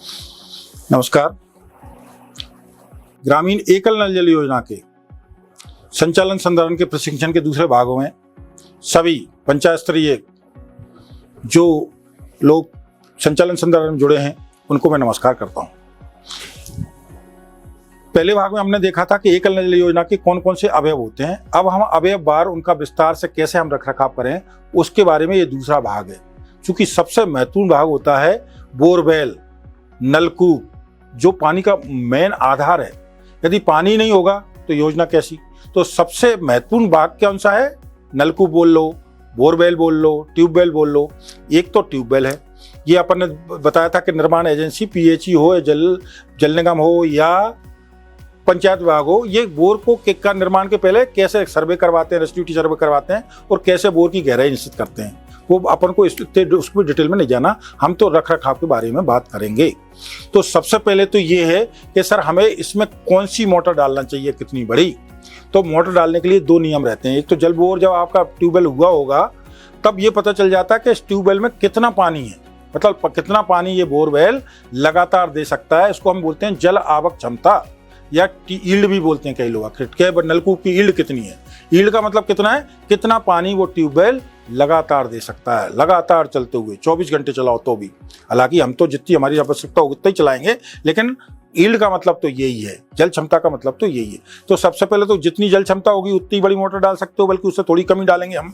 नमस्कार। ग्रामीण एकल नल जल योजना के संचालन संधारण के प्रशिक्षण के दूसरे भागों में सभी पंचायत स्तरीय जो लोग संचालन संधारण में जुड़े हैं उनको मैं नमस्कार करता हूं। पहले भाग में हमने देखा था कि एकल नल जल योजना के कौन कौन से अवयव होते हैं। अब हम अवयव बार उनका विस्तार से कैसे हम रखरखाव करें उसके बारे में ये दूसरा भाग है। चूंकि सबसे महत्वपूर्ण भाग होता है बोरवेल, नलकूप, जो पानी का मेन आधार है। यदि पानी नहीं होगा तो योजना कैसी। तो सबसे महत्वपूर्ण भाग कौन सा है? नलकूप बोल लो, बोरवेल बोल लो, ट्यूबवेल बोल लो। एक तो ट्यूबवेल है, ये अपन ने बताया था कि निर्माण एजेंसी पीएचई हो, जल निगम हो या पंचायत विभाग हो, ये बोर को का निर्माण के पहले कैसे सर्वे करवाते हैं, रेस्टिट्यूटी सर्वे करवाते हैं और कैसे बोर की गहराई निश्चित करते हैं। वो अपन को उसमें डिटेल में नहीं जाना, हम तो रख रखाव के बारे में बात करेंगे। तो सबसे पहले तो ये है कि सर हमें इसमें कौन सी मोटर डालना चाहिए, कितनी बड़ी। तो मोटर डालने के लिए दो नियम रहते हैं। एक तो जल बोर जब आपका ट्यूबवेल हुआ होगा तब ये पता चल जाता है कि इस ट्यूबवेल में कितना पानी है, मतलब कितना पानी ये बोरवेल लगातार दे सकता है। इसको हम बोलते हैं जल आवक क्षमता या ईल्ड भी बोलते हैं कई लोग। नलकूप की ईल्ड कितनी है, ईल्ड का मतलब कितना है, कितना पानी वो ट्यूबवेल लगातार दे सकता है, लगातार चलते हुए 24 घंटे चलाओ तो भी। हालांकि हम तो जितनी हमारी आवश्यकता होगी उतना ही चलाएंगे, लेकिन ईल्ड का मतलब तो यही है, जल क्षमता का मतलब तो यही है। तो सबसे पहले तो जितनी जल क्षमता होगी उतनी बड़ी मोटर डाल सकते हो, बल्कि उससे थोड़ी कमी डालेंगे हम।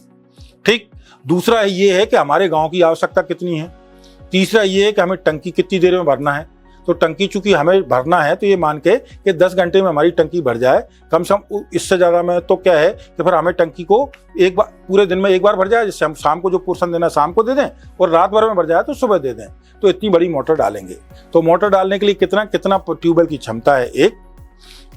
ठीक। दूसरा ये है कि हमारे गाँव की आवश्यकता कितनी है। तीसरा ये है कि हमें टंकी कितनी देर में भरना है। तो टंकी चूंकि हमें भरना है तो ये मान के कि 10 घंटे में हमारी टंकी भर जाए, कम से कम इससे ज़्यादा में तो क्या है कि फिर हमें टंकी को एक बार पूरे दिन में एक बार भर जाए, जिससे हम शाम को जो पोर्शन देना शाम को दे दें और रात भर में भर जाए तो सुबह दे दें। तो इतनी बड़ी मोटर डालेंगे। तो मोटर डालने के लिए कितना ट्यूबवेल की क्षमता है, एक।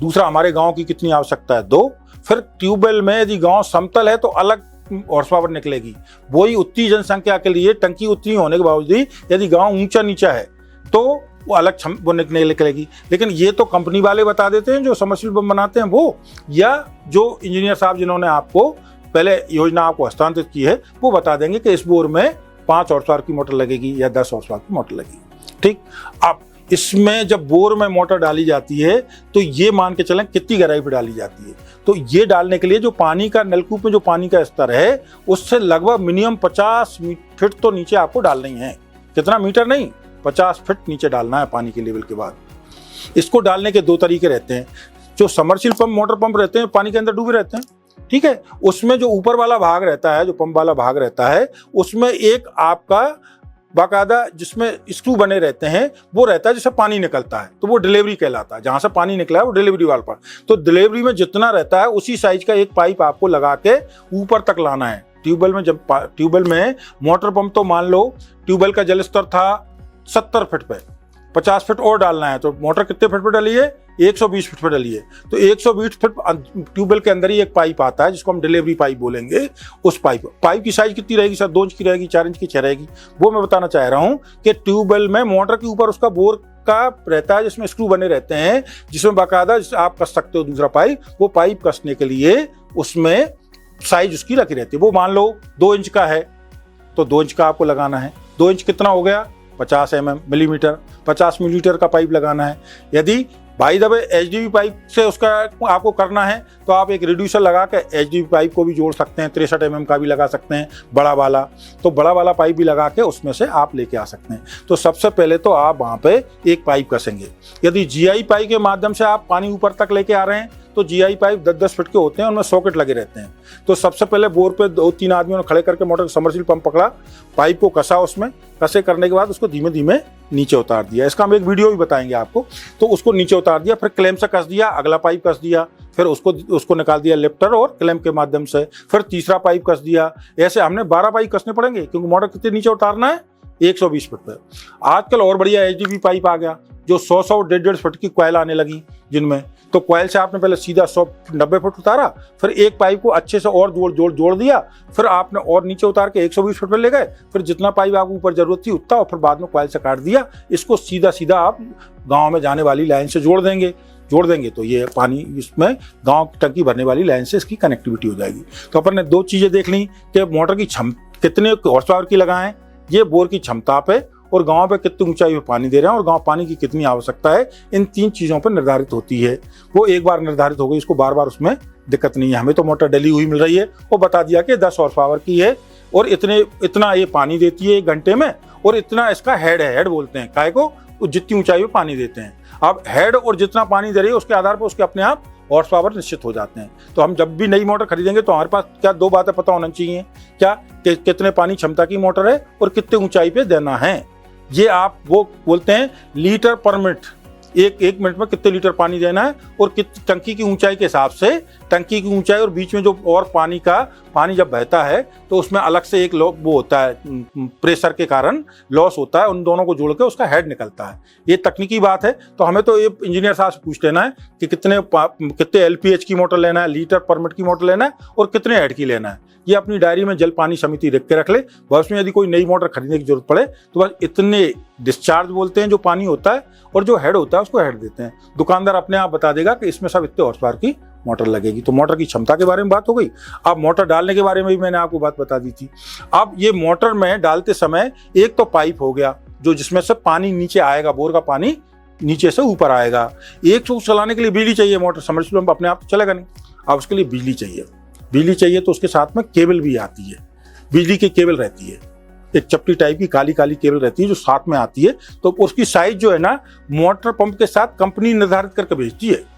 दूसरा हमारे गाँव की कितनी आवश्यकता है, 2। फिर ट्यूबवेल में यदि गाँव समतल है तो अलग हॉर्स पावर निकलेगी। वही उतनी जनसंख्या के लिए टंकी उतनी होने के बावजूद यदि गाँव ऊंचा नीचा है तो वो अलग वो निकलेगी। लेकिन ये तो कंपनी वाले बता देते हैं जो समरसीबल पंप बनाते हैं वो, या जो इंजीनियर साहब जिन्होंने आपको पहले योजना आपको हस्तांतरित की है वो बता देंगे कि इस बोर में 5 हॉर्स पावर की मोटर लगेगी या 10 हॉर्स पावर की मोटर लगेगी। ठीक। अब इसमें जब बोर में मोटर डाली जाती है तो ये मान के चलें कितनी गहराई पर डाली जाती है। तो ये डालने के लिए जो पानी का नलकूप में जो पानी का स्तर है उससे लगभग मिनिमम 50 फीट तो नीचे आपको डालना ही है। कितना मीटर नहीं, 50 फीट नीचे डालना है पानी के लेवल के बाद। इसको डालने के दो तरीके रहते हैं। जो समरसीबल पंप, मोटर पंप रहते हैं पानी के अंदर डूबे रहते हैं, ठीक है। उसमें जो ऊपर वाला भाग रहता है, जो पंप वाला भाग रहता है, उसमें एक आपका बाकायदा जिसमें स्क्रू बने रहते हैं वो रहता है जिससे पानी निकलता है, तो वो डिलीवरी कहलाता है। जहां से पानी निकला है वो डिलीवरी वाल पर। तो डिलीवरी में जितना रहता है उसी साइज का एक पाइप आपको लगा के ऊपर तक लाना है। ट्यूबवेल में जब ट्यूबवेल में मोटर पंप, तो मान लो ट्यूबवेल का जल स्तर था 70 फीट पे, 50 फीट और डालना है तो मोटर कितने फीट पे डाली है, 120 फीट पे डाली है। तो 120 फीट ट्यूबवेल के अंदर ही एक पाइप आता है जिसको हम डिलीवरी पाइप बोलेंगे। उस पाइप की साइज कितनी रहेगी सर, 2 इंच की रहेगी, 4 इंच की 6 रहेगी। वो मैं बताना चाह रहा हूं कि ट्यूबवेल में मोटर के ऊपर उसका बोर का रहता है जिसमें स्क्रू बने रहते हैं, जिसमें बाकायदा आप कस सकते हो दूसरा पाइप। वो पाइप कसने के लिए उसमें साइज उसकी रखी रहती है। वो मान लो 2 इंच का है तो 2 इंच का आपको लगाना है। 2 इंच कितना हो गया, 50 मिलीमीटर, 50 मिलीमीटर का पाइप लगाना है। यदि by the way HDP pipe से उसका आपको करना है तो आप एक रिड्यूसर लगा के एचडीपी पाइप को भी जोड़ सकते हैं, 63 का भी लगा सकते हैं बड़ा वाला। तो बड़ा वाला पाइप भी लगा के उसमें से आप लेके आ सकते हैं। तो सबसे पहले तो आप वहाँ पे एक पाइप कसेंगे। यदि जीआई पाइप के माध्यम से आप पानी ऊपर तक लेके आ रहे हैं तो जीआई पाइप 10-10 फीट के होते हैं, उनमें सॉकेट लगे रहते हैं। तो सबसे पहले बोर पे 2-3 आदमियों ने खड़े करके मोटर समरसीबल पंप पकड़ा, पाइप को कसा, उसमें कसे करने के बाद उसको धीमे धीमे नीचे उतार दिया। इसका हम एक वीडियो भी बताएंगे आपको। तो उसको नीचे उतार दिया, फिर क्लैंप से कस दिया, अगला पाइप कस दिया, फिर उसको निकाल दिया लिफ्टर और क्लैंप के माध्यम से, फिर तीसरा पाइप कस दिया। ऐसे हमने 12 पाइप कसने पड़ेंगे क्योंकि मोटर कितने नीचे उतारना है, 120 फीट पे। आजकल और बढ़िया एचडीपी पाइप आ गया जो 100-100, 150 फीट की कॉइल आने लगी जिनमें। तो कॉइल से आपने पहले सीधा 190 फीट उतारा, फिर एक पाइप को अच्छे से और जोड़ दिया, फिर आपने और नीचे उतार के 120 फीट पर ले गए, फिर जितना पाइप आपको ऊपर जरूरत थी उतना, और फिर बाद में कॉइल से काट दिया। इसको सीधा सीधा आप गाँव में जाने वाली लाइन से जोड़ देंगे तो ये पानी इसमें गाँव की टंकी भरने वाली लाइन से इसकी कनेक्टिविटी हो जाएगी। तो अपन ने 2 चीजें देख ली कि मोटर की कितने हॉर्स पावर की लगाएं, ये बोर की क्षमता पे और गांव पे कितनी ऊंचाई पे पानी दे रहे हैं और गांव पानी की कितनी आवश्यकता है, इन 3 चीज़ों पर निर्धारित होती है। वो एक बार निर्धारित हो गई, उसको बार बार उसमें दिक्कत नहीं है। हमें तो मोटर डली हुई मिल रही है, वो बता दिया कि 10 हॉर्स पावर की है और इतना ये पानी देती है 1 घंटे में, और इतना इसका हेड है। हेड बोलते हैं काय को, जितनी ऊंचाई पे पानी देते हैं। अब हेड और जितना पानी दे रही है उसके आधार पर उसके अपने आप हॉर्स पावर निश्चित हो जाते हैं। तो हम जब भी नई मोटर खरीदेंगे तो हमारे पास क्या 2 बातें पता होना चाहिए, क्या कितने पानी क्षमता की मोटर है और कितने ऊंचाई पे देना है। ये आप वो बोलते हैं लीटर पर मिनट, एक मिनट में कितने लीटर पानी देना है, और टंकी की ऊंचाई के हिसाब से टंकी की ऊंचाई और बीच में जो और पानी जब बहता है तो उसमें अलग से एक वो होता है, प्रेशर के कारण लॉस होता है, उन दोनों को जोड़ के उसका हेड निकलता है। ये तकनीकी बात है। तो हमें तो ये इंजीनियर साहब से पूछ लेना है कि कितने LPH की मोटर लेना है, लीटर पर मिनट की मोटर लेना है और कितने हेड की लेना है। ये अपनी डायरी में जल पानी समिति लिख के रख ले। भविष्य में यदि कोई नई मोटर खरीदने की जरूरत पड़े तो बस इतने डिस्चार्ज बोलते हैं जो पानी होता है, और जो हेड होता है उसको हेड देते हैं। दुकानदार अपने आप बता देगा कि इसमें सब इतने हॉर्स पावर की मोटर लगेगी। तो मोटर की क्षमता के बारे में बात हो गई। अब मोटर डालने के बारे में भी मैंने आपको बात बता दी थी। अब ये मोटर में डालते समय एक तो पाइप हो गया जो जिसमें से पानी नीचे आएगा, बोर का पानी नीचे से ऊपर आएगा। एक तो चलाने के लिए बिजली चाहिए, मोटर समरसीबल अपने आप चलेगा नहीं, अब उसके लिए बिजली चाहिए। बिजली चाहिए तो उसके साथ में केबल भी आती है, बिजली की केबल रहती है, एक चपटी टाइप की काली काली केबल रहती है जो साथ में आती है। तो उसकी साइज जो है ना, मोटर पंप के साथ कंपनी निर्धारित करके भेजती है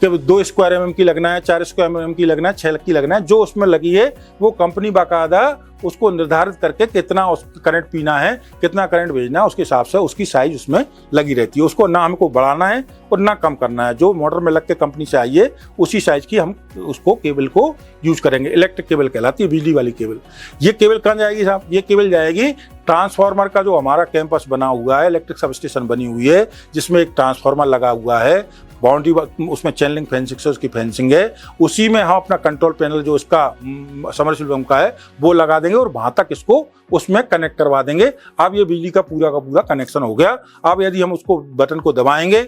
कि 2 स्क्वायर mm की लगना है, 4 स्क्वायर mm की लगना है, 6 की लगना है। जो उसमें लगी है वो कंपनी बाकायदा उसको निर्धारित करके कितना करंट पीना है, कितना करंट भेजना है, उसके हिसाब से उसकी साइज उसमें लगी रहती है। उसको ना हमको बढ़ाना है और ना कम करना है। जो मोटर में लग के कंपनी से आई है उसी साइज की हम उसको केबल को यूज करेंगे। इलेक्ट्रिक केबल कहलाती है, बिजली वाली केबल। ये केबल कहाँ जाएगी साहब? ये केबल जाएगी ट्रांसफार्मर का, जो हमारा कैंपस बना हुआ है, इलेक्ट्रिक सब स्टेशन बनी हुई है जिसमें एक ट्रांसफार्मर लगा हुआ है, बाउंड्री उसमें चैनलिंग फेंसिंग से उसकी फेंसिंग है, उसी में हम अपना कंट्रोल पैनल जो इसका समरसीबल पंप का है वो लगा देंगे और वहां तक इसको उसमें कनेक्ट करवा देंगे। अब ये बिजली का पूरा कनेक्शन हो गया। अब यदि हम उसको बटन को दबाएंगे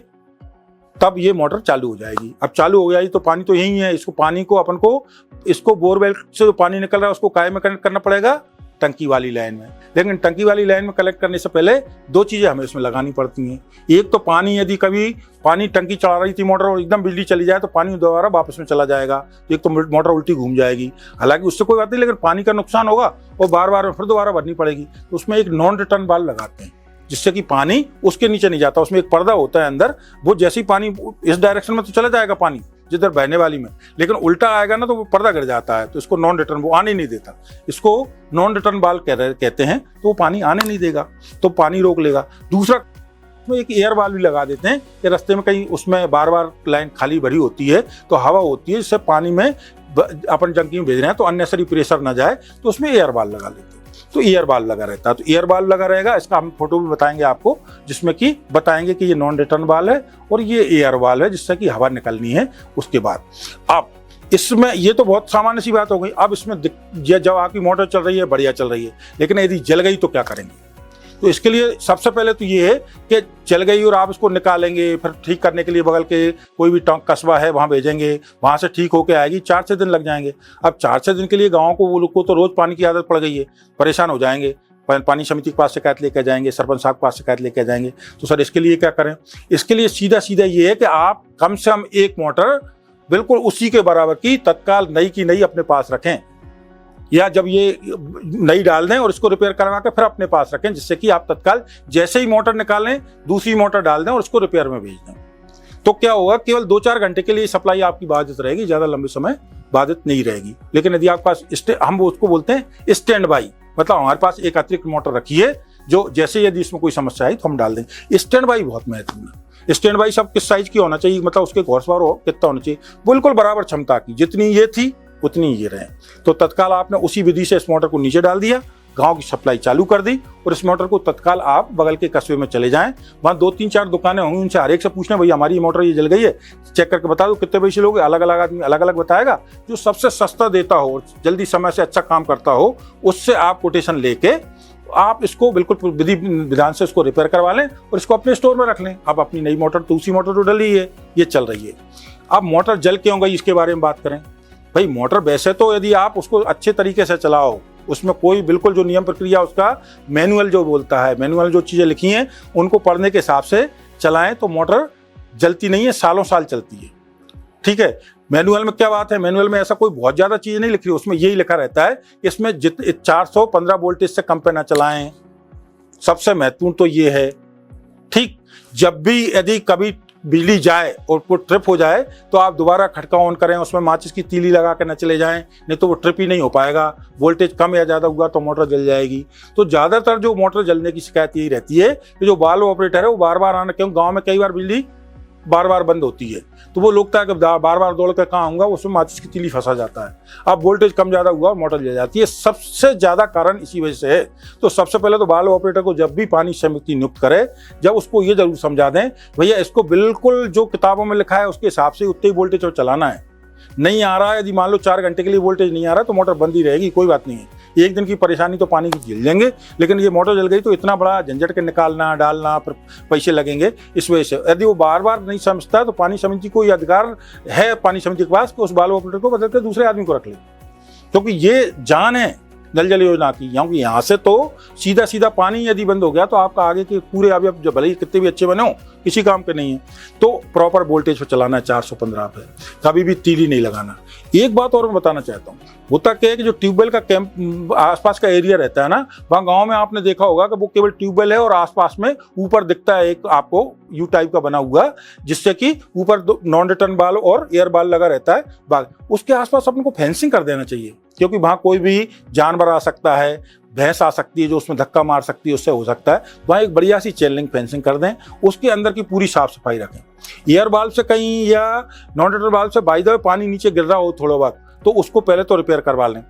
तब ये मोटर चालू हो जाएगी। अब चालू हो जाएगी तो पानी तो यही है, इसको पानी को अपन को इसको बोरवेल से जो पानी निकल रहा है उसको काय में कनेक्ट करना पड़ेगा, टंकी वाली लाइन में। लेकिन टंकी वाली लाइन में कलेक्ट करने से पहले 2 चीजें हमें इसमें लगानी पड़ती हैं। एक तो पानी, यदि कभी पानी टंकी चला रही थी मोटर और एकदम बिजली चली जाए तो पानी दोबारा वापस में चला जाएगा, तो एक तो मोटर उल्टी घूम जाएगी। हालांकि उससे कोई बात नहीं, लेकिन पानी का नुकसान होगा और बार बार फिर दोबारा भरनी पड़ेगी। तो उसमें एक नॉन रिटर्न वाल्व लगाते हैं जिससे कि पानी उसके नीचे नहीं जाता। उसमें एक पर्दा होता है अंदर, वो जैसे ही पानी इस डायरेक्शन में तो चला जाएगा पानी जिधर बहने वाली में, लेकिन उल्टा आएगा ना तो वो पर्दा गिर जाता है। तो इसको नॉन रिटर्न, वो आने नहीं देता। इसको नॉन रिटर्न वाल्व कहते हैं। तो वो पानी आने नहीं देगा, तो पानी रोक लेगा। दूसरा, उसमें एक एयर वाल्व भी लगा देते हैं कि रास्ते में कहीं उसमें बार बार लाइन खाली भरी होती है तो हवा होती है, जिससे पानी में अपन टंकी में भेज रहे हैं तो अननेसेसरी प्रेशर ना जाए, तो उसमें एयर वाल्व लगा लेते हैं। तो एयर वाल्व लगा रहता है। तो एयर वाल्व लगा रहेगा, इसका हम फोटो भी बताएंगे आपको, जिसमें कि बताएंगे कि ये नॉन रिटर्न वाल्व है और ये एयर वाल्व है जिससे कि हवा निकलनी है। उसके बाद अब इसमें ये तो बहुत सामान्य सी बात हो गई। अब इसमें जब आपकी मोटर चल रही है, बढ़िया चल रही है, लेकिन यदि जल गई तो क्या करेंगे? तो इसके लिए सबसे पहले तो ये है कि चल गई और आप इसको निकालेंगे, फिर ठीक करने के लिए बगल के कोई भी कस्बा है वहाँ भेजेंगे, वहाँ से ठीक होके आएगी, 4 से दिन लग जाएंगे। अब 4 से दिन के लिए गाँव को, वो लोग को तो रोज पानी की आदत पड़ गई है, परेशान हो जाएंगे। पानी समिति के पास शिकायत लेकर जाएंगे, सरपंच साहब के पास शिकायत लेकर जाएंगे। तो सर इसके लिए क्या करें? इसके लिए सीधा ये है कि आप कम से कम एक मोटर बिल्कुल उसी के बराबर की तत्काल नई की नई अपने पास रखें, या जब ये नई डाल दें और इसको रिपेयर करवा के फिर अपने पास रखें, जिससे कि आप तत्काल जैसे ही मोटर निकालें दूसरी मोटर डाल दें और उसको रिपेयर में भेज दें। तो क्या होगा, केवल 2-4 घंटे के लिए सप्लाई आपकी बाधित रहेगी, ज्यादा लंबे समय बाधित नहीं रहेगी। लेकिन यदि आपके पास हम उसको बोलते हैं स्टैंड बाई, मतलब हमारे पास एक अतिरिक्त मोटर रखी है जो जैसे यदि इसमें कोई समस्या आई तो हम डाल दें। स्टैंड बाई बहुत महत्वपूर्ण है। स्टैंड बाई सब किस साइज की होना चाहिए, मतलब उसके हॉर्स पावर कितना होना चाहिए? बिल्कुल बराबर क्षमता की, जितनी ये थी उतनी ये रहे। तो तत्काल आपने उसी विधि से इस मोटर को नीचे डाल दिया, गांव की सप्लाई चालू कर दी और इस मोटर को तत्काल आप बगल के कस्बे में चले जाएं। वहाँ 2-3-4 दुकानें होंगी, उनसे हर एक से पूछना, भैया हमारी मोटर ये जल गई है, चेक करके बता दो कितने पैसे लोगे। अलग अलग आदमी अलग अलग बताएगा। जो सबसे सस्ता देता हो, जल्दी समय से अच्छा काम करता हो, उससे आप कोटेशन लेके आप इसको बिल्कुल विधि विधान से इसको रिपेयर करवा लें और इसको अपने स्टोर में रख लें। अब अपनी नई मोटर, दूसरी मोटर तो डली है, ये चल रही है। अब मोटर जल क्यों गई इसके बारे में बात करें। भाई मोटर वैसे तो यदि आप उसको अच्छे तरीके से चलाओ, उसमें कोई बिल्कुल जो नियम प्रक्रिया उसका मैनुअल जो बोलता है, मैनुअल जो चीज़ें लिखी हैं उनको पढ़ने के हिसाब से चलाएं तो मोटर जलती नहीं है, सालों साल चलती है। ठीक है। मैनुअल में क्या बात है, मैनुअल में ऐसा कोई बहुत ज़्यादा चीज़ नहीं लिखी, उसमें यही लिखा रहता है इसमें 415 वोल्टेज से कम पे ना चलाएं, सबसे महत्वपूर्ण तो ये है। ठीक, जब भी यदि कभी बिजली जाए और वो ट्रिप हो जाए तो आप दोबारा खटका ऑन करें, उसमें माचिस की तीली लगा के न चले जाएं, नहीं तो वो ट्रिप ही नहीं हो पाएगा। वोल्टेज कम या ज़्यादा हुआ तो मोटर जल जाएगी। तो ज़्यादातर जो मोटर जलने की शिकायत यही रहती है कि जो वाल्व ऑपरेटर है वो बार बार आना, क्यों गाँव में कई बार बिजली बार बार बंद होती है तो वो लोग कि बार बार दौड़ कर कहाँ आऊँगा, उसमें माचिस की तीली फंसा जाता है। अब वोल्टेज कम ज़्यादा हुआ मोटर जल जाती है, सबसे ज़्यादा कारण इसी वजह से है। तो सबसे पहले तो वाल्व ऑपरेटर को जब भी पानी समिति नियुक्त करे, जब उसको ये जरूर समझा दें भैया इसको बिल्कुल जो किताबों में लिखा है उसके हिसाब से उतने ही वोल्टेज पर चलाना है। नहीं आ रहा है, यदि मान लो 4 घंटे के लिए वोल्टेज नहीं आ रहा तो मोटर बंद ही रहेगी, कोई बात नहीं है। एक दिन की परेशानी तो पानी की झेल लेंगे, लेकिन ये मोटर जल गई तो इतना बड़ा झंझट के निकालना डालना फिर पैसे लगेंगे। इस वजह से यदि वो बार बार नहीं समझता तो पानी समिति को ये अधिकार है पानी समिति के पास कि उस वाल्व ऑपरेटर को बदल के दूसरे आदमी को रख ले, क्योंकि ये जान है नल जल योजना की। क्योंकि यहाँ से तो सीधा सीधा पानी यदि बंद हो गया तो आपका आगे के पूरे अवयव जो भले ही कितने भी अच्छे बने हो किसी काम के नहीं है। तो प्रॉपर वोल्टेज पर चलाना है 415 पे, कभी भी तीली नहीं लगाना। एक बात और मैं बताना चाहता हूँ, होता क्या है कि जो ट्यूबवेल का कैंप आसपास का एरिया रहता है ना, वहाँ गाँव में आपने देखा होगा कि वो केवल ट्यूबवेल है और आसपास में ऊपर दिखता है एक आपको यू टाइप का बना हुआ, जिससे कि ऊपर नॉन रिटर्न बाल और एयर बाल लगा रहता है बाल। उसके आसपास अपन को फेंसिंग कर देना चाहिए, क्योंकि वहाँ कोई भी जानवर आ सकता है, भैंस आ सकती है जो उसमें धक्का मार सकती है, उससे हो सकता है। वहाँ एक बढ़िया सी चेन लिंक फेंसिंग कर दें, उसके अंदर की पूरी साफ सफाई रखें। एयर बाल्व से कहीं या नॉन रिटर्न बाल्व से बाय द वे पानी नीचे गिर रहा हो थोड़ा बहुत तो उसको पहले तो रिपेयर करवा लें।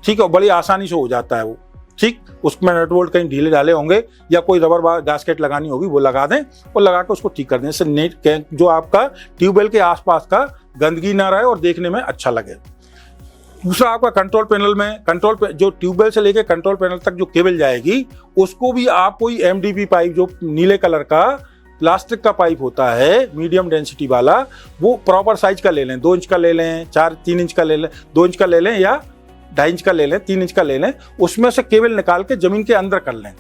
ठीक है, बड़ी आसानी से हो जाता है वो। ठीक, उसमें नट बोल्ट कहीं ढीले डाले होंगे या कोई रबर गास्केट लगानी होगी वो लगा दें और लगा के उसको ठीक कर दें, इससे नेट जो आपका ट्यूबवेल के आसपास का गंदगी ना रहे और देखने में अच्छा लगे। दूसरा, आपका कंट्रोल पैनल में जो ट्यूबवेल से लेके कंट्रोल पैनल तक जो केबल जाएगी उसको भी आप कोई एमडीपी पाइप जो नीले कलर का प्लास्टिक का पाइप होता है मीडियम डेंसिटी वाला, वो प्रॉपर साइज का ले लें। 2 इंच का ले लें, 3 इंच का ले लें, 2 इंच का ले लें या 2.5 इंच का ले लें, 3 इंच का ले लें। उसमें से केबल निकाल के जमीन के अंदर कर लें।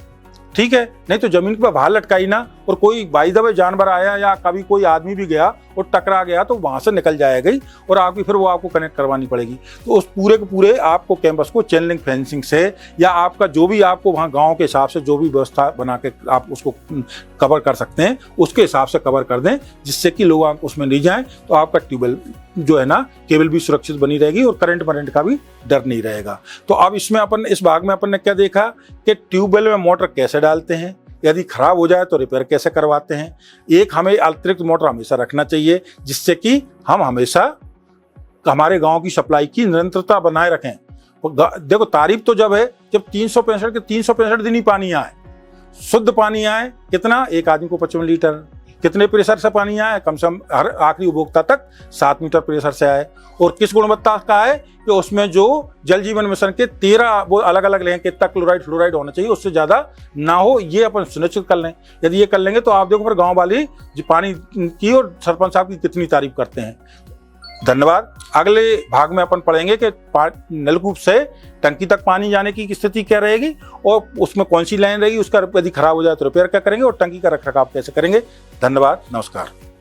ठीक है, नहीं तो जमीन पर बाहर लटकाई ना, और कोई बाय द वे जानवर आया या कभी कोई आदमी भी गया और टकरा गया तो वहां से निकल जाएगा और आपकी फिर वो आपको कनेक्ट करवानी पड़ेगी। तो उस पूरे के पूरे आपको कैंपस को चेन लिंक फेंसिंग से या आपका जो भी आपको वहाँ गांव के हिसाब से जो भी व्यवस्था बना के आप उसको कवर कर सकते हैं उसके हिसाब से कवर कर दें, जिससे कि लोग उसमें नहीं जाएं। तो आपका ट्यूबवेल जो है ना केबल भी सुरक्षित बनी रहेगी और करंट का भी डर नहीं रहेगा। तो अब इसमें इस भाग में अपन ने क्या देखा कि ट्यूबवेल में मोटर कैसे डालते हैं, यदि खराब हो जाए तो रिपेयर कैसे करवाते हैं। एक हमें अतिरिक्त मोटर हमेशा रखना चाहिए जिससे कि हम हमेशा हमारे गांव की सप्लाई की निरंतरता बनाए रखें। देखो, तारीफ तो जब है जब 365 दिन ही पानी आए, शुद्ध पानी आए। कितना? एक आदमी को 55 लीटर। कितने प्रेशर से पानी आए? कम से कम हर आखिरी उपभोक्ता तक 7 मीटर प्रेशर से आए। और किस गुणवत्ता का है कि उसमें जो जल जीवन मिशन के 13 वो अलग अलग लें, कितना क्लोराइड फ्लोराइड होना चाहिए, उससे ज्यादा ना हो, ये अपन सुनिश्चित कर लें। यदि ये कर लेंगे तो आप देखो फिर गांव वाली पानी की और सरपंच साहब की कितनी तारीफ करते हैं। धन्यवाद। अगले भाग में अपन पढ़ेंगे कि नलकूप से टंकी तक पानी जाने की स्थिति क्या रहेगी और उसमें कौन सी लाइन रहेगी, उसका यदि खराब हो जाए तो रिपेयर क्या करेंगे और टंकी का रखरखाव कैसे करेंगे। धन्यवाद, नमस्कार।